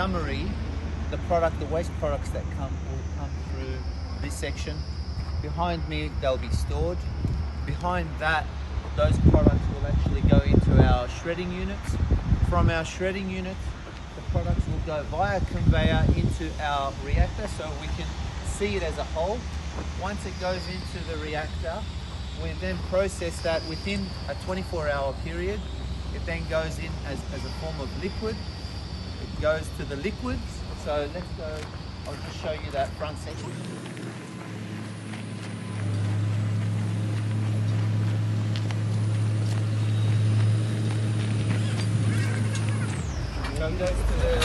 summary, the waste products that will come through this section. Behind me, they'll be stored. Behind that, those products will actually go into our shredding units. From our shredding units, the products will go via conveyor into our reactor so we can see it as a whole. Once it goes into the reactor, we then process that within a 24-hour period. It then goes in as a form of liquid. It goes to the liquids. So let's go, I'll just show you that front section. So it goes to the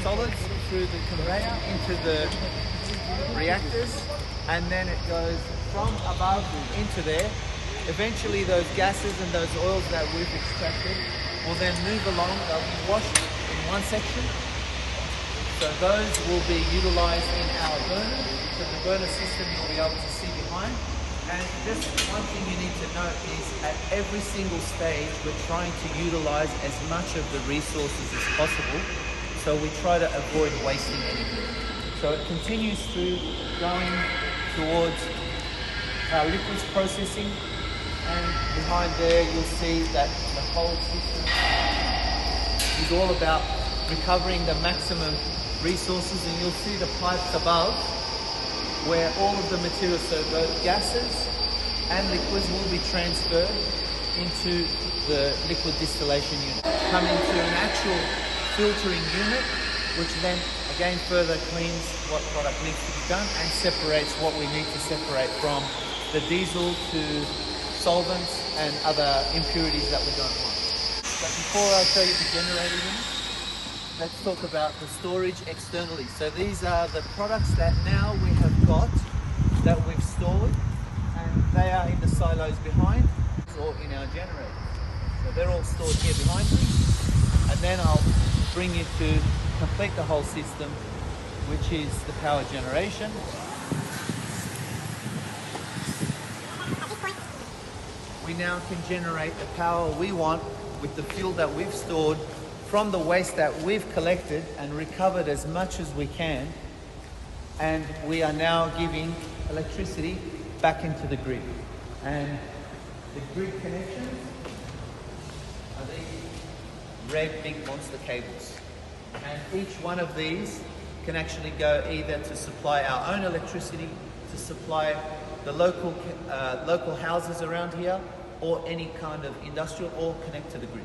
solids through the conveyor into the reactors, and then it goes from above into there. Eventually those gases and those oils that we've extracted will then move along. They'll be washed in one section. So those will be utilized in our burner. So the burner system you'll be able to see behind. And just one thing you need to note is at every single stage we're trying to utilize as much of the resources as possible. So we try to avoid wasting anything. So it continues through going towards our liquids processing, and behind there you'll see that the whole system is all about recovering the maximum resources, and you'll see the pipes above where all of the materials, so both gases and liquids, will be transferred into the liquid distillation unit, come into an actual filtering unit, which then again further cleans what product needs to be done and separates what we need to separate from the diesel to solvents and other impurities that we don't want. But before I show you the generator unit, let's talk about the storage externally. So these are the products that now we have got that we've stored, and they are in the silos behind or in our generator. So they're all stored here behind me, and then I'll bring you to complete the whole system, which is the power generation. We now can generate the power we want with the fuel that we've stored from the waste that we've collected and recovered as much as we can, and we are now giving electricity back into the grid. And the grid connections are these red big monster cables, and each one of these can actually go either to supply our own electricity, to supply the local houses around here, or any kind of industrial, or connect to the grid.